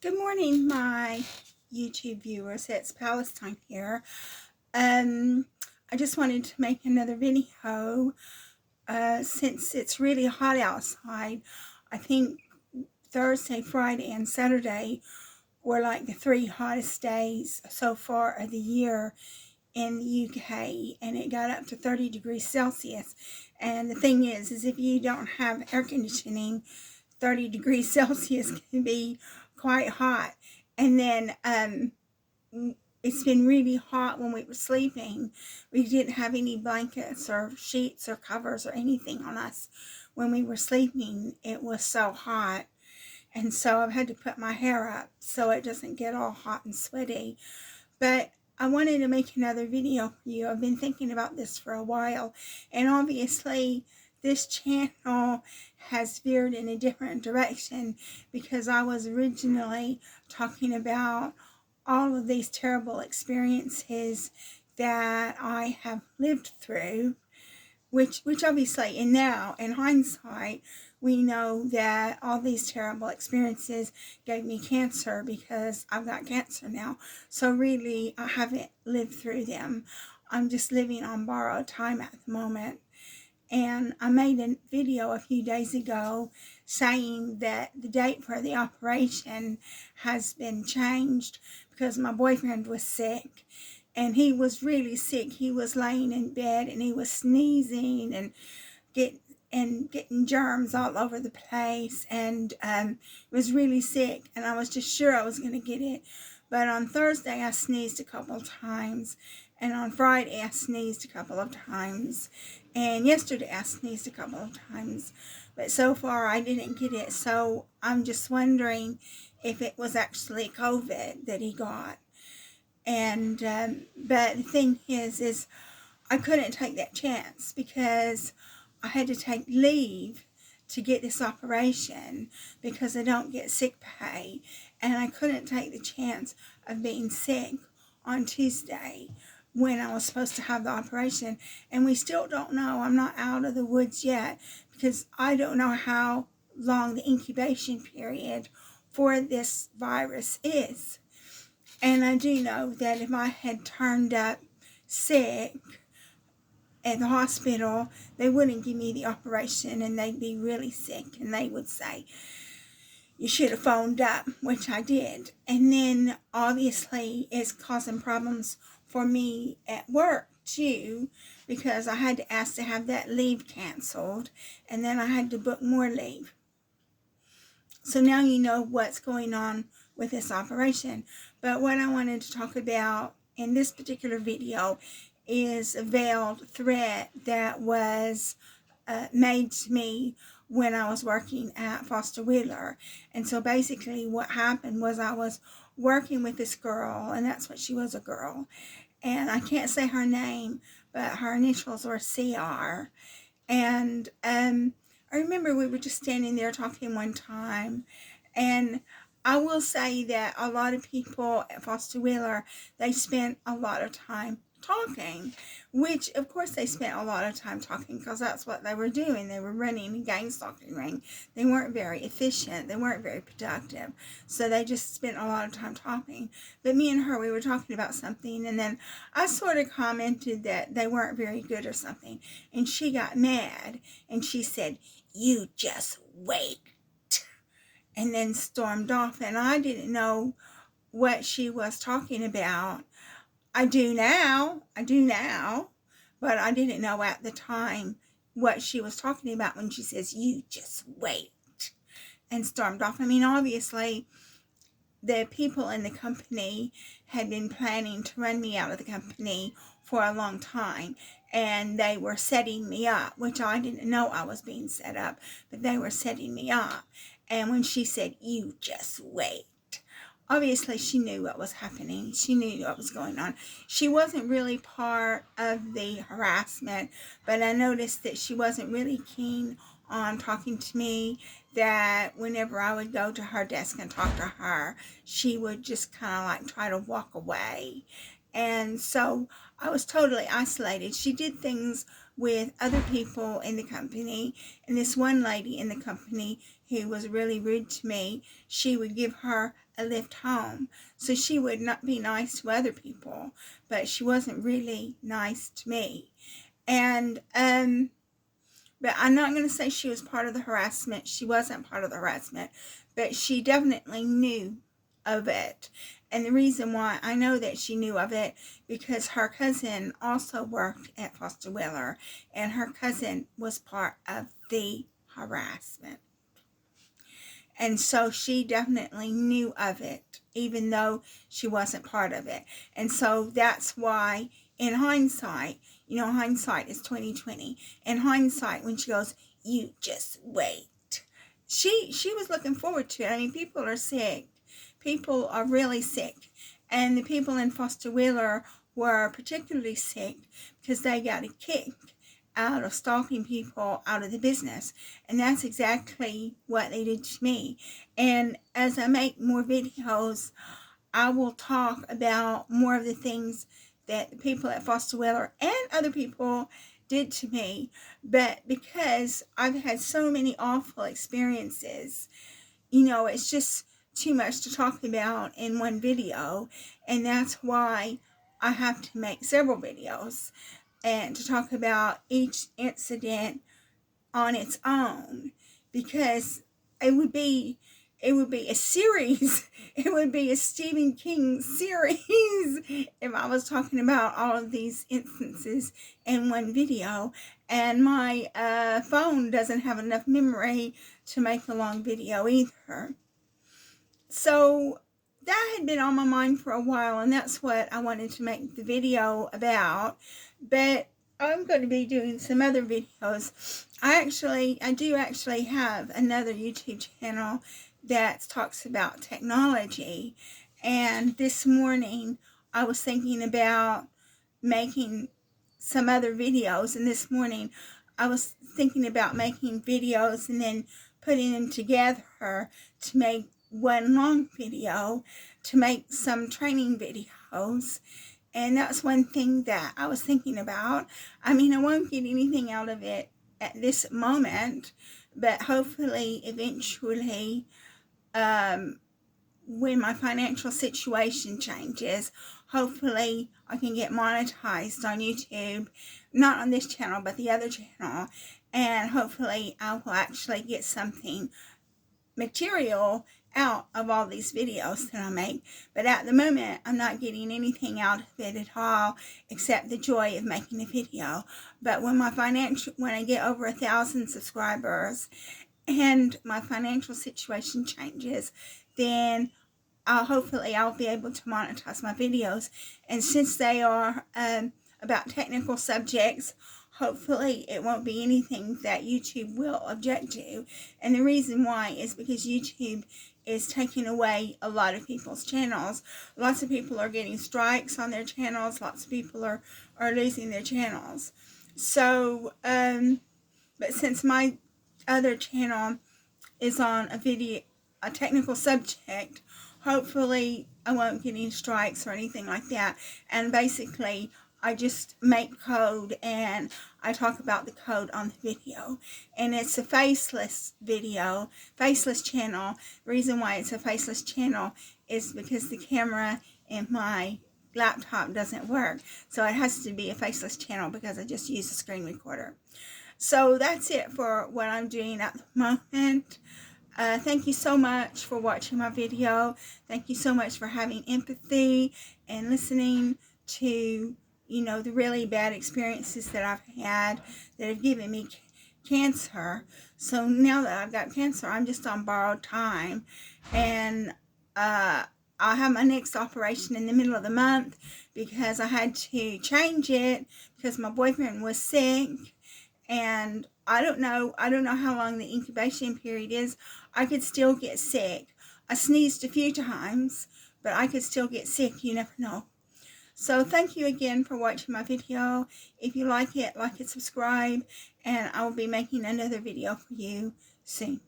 Good morning, my YouTube viewers. It's Palestine here. I just wanted to make another video since it's really hot outside. I think Thursday, Friday, and Saturday were like the three hottest days so far of the year in the UK, and it got up to 30 degrees Celsius. And the thing is if you don't have air conditioning, 30 degrees Celsius can be quite hot. And then it's been really hot when we were sleeping. We didn't have any blankets or sheets or covers or anything on us when we were sleeping. It was so hot. And so I've had to put my hair up so it doesn't get all hot and sweaty. But I wanted to make another video for you. I've been thinking about this for a while, and obviously this channel has veered in a different direction because I was originally talking about all of these terrible experiences that I have lived through, which obviously, and now in hindsight, we know that all these terrible experiences gave me cancer because I've got cancer now. So really, I haven't lived through them. I'm just living on borrowed time at the moment. And I made a video a few days ago saying that the date for the operation has been changed because my boyfriend was sick. And he was really sick. He was laying in bed and he was sneezing and getting germs all over the place, and was really sick. And I was just sure I was going to get it. But on Thursday I sneezed a couple of times, and on Friday I sneezed a couple of times, and yesterday I sneezed a couple of times. But so far I didn't get it. So I'm just wondering if it was actually COVID that he got. And but the thing is I couldn't take that chance because I had to take leave to get this operation because I don't get sick pay, and I couldn't take the chance of being sick on Tuesday when I was supposed to have the operation. And we still don't know. I'm not out of the woods yet because I don't know how long the incubation period for this virus is. And I do know that if I had turned up sick at the hospital, they wouldn't give me the operation, and they'd be really sick, and they would say, you should have phoned up, which I did. And then obviously it's causing problems for me at work too, because I had to ask to have that leave canceled, and then I had to book more leave. So now you know what's going on with this operation. But what I wanted to talk about in this particular video is a veiled threat that was made to me when I was working at Foster Wheeler. And so basically what happened was I was working with this girl, and that's what she was, a girl. And I can't say her name, but her initials were CR. And I remember we were just standing there talking one time, and I will say that a lot of people at Foster Wheeler, they spent a lot of time talking, which of course they spent a lot of time talking because that's what they were doing. They were running a gang stalking ring. They weren't very efficient. They weren't very productive. So they just spent a lot of time talking. But me and her, we were talking about something, and then I sort of commented that they weren't very good or something. And she got mad and she said, you just wait, and then stormed off. And I didn't know what she was talking about. I do now, but I didn't know at the time what she was talking about when she says, you just wait, and stormed off. I mean, obviously, the people in the company had been planning to run me out of the company for a long time, and they were setting me up, which I didn't know I was being set up, but they were setting me up. And when she said, you just wait, obviously she knew what was happening. She knew what was going on. She wasn't really part of the harassment, but I noticed that she wasn't really keen on talking to me, that whenever I would go to her desk and talk to her, she would just kind of like try to walk away. And so I was totally isolated. She did things with other people in the company, and this one lady in the company who was really rude to me, she would give her a lift home. So she would not be nice to other people, but she wasn't really nice to me. And but I'm not going to say she was part of the harassment. She wasn't part of the harassment, but she definitely knew of it. And the reason why I know that she knew of it, because her cousin also worked at Foster Wheeler, and her cousin was part of the harassment. And so she definitely knew of it, even though she wasn't part of it. And so that's why, in hindsight, you know, hindsight is 20/20. In hindsight, when she goes, "You just wait," she was looking forward to it. I mean, people are sick. People are really sick. And the people in Foster Wheeler were particularly sick because they got a kick out of stalking people out of the business. And that's exactly what they did to me. And as I make more videos, I will talk about more of the things that the people at Foster Wheeler and other people did to me. But because I've had so many awful experiences, you know, it's just too much to talk about in one video. And that's why I have to make several videos and to talk about each incident on its own, because it would be a series. It would be a Stephen King series if I was talking about all of these instances in one video. And my phone doesn't have enough memory to make a long video either. So that had been on my mind for a while, and that's what I wanted to make the video about. But I'm going to be doing some other videos. I do actually have another YouTube channel that talks about technology. And this morning I was thinking about making some other videos. And this morning I was thinking about making videos and then putting them together to make one long video, to make some training videos. And that's one thing that I was thinking about. I mean, I won't get anything out of it at this moment, but hopefully eventually, when my financial situation changes, hopefully I can get monetized on YouTube, not on this channel, but the other channel, and hopefully I will actually get something material out of all these videos that I make. But at the moment, I'm not getting anything out of it at all except the joy of making a video. But when I get over 1,000 subscribers and my financial situation changes, then hopefully I'll be able to monetize my videos. And since they are about technical subjects, hopefully it won't be anything that YouTube will object to. And the reason why is because YouTube is taking away a lot of people's channels. Lots of people are getting strikes on their channels. Lots of people are losing their channels. So, but since my other channel is on a technical subject, hopefully I won't get any strikes or anything like that. And basically, I just make code and I talk about the code on the video. And it's a faceless video, faceless channel. The reason why it's a faceless channel is because the camera in my laptop doesn't work. So it has to be a faceless channel because I just use a screen recorder. So that's it for what I'm doing at the moment. Thank you so much for watching my video. Thank you so much for having empathy and listening to, you know, the really bad experiences that I've had that have given me cancer. So now that I've got cancer, I'm just on borrowed time. And I'll have my next operation in the middle of the month because I had to change it because my boyfriend was sick. And I don't know how long the incubation period is. I could still get sick. I sneezed a few times, but I could still get sick. You never know. So thank you again for watching my video. If you like it, subscribe, and I will be making another video for you soon.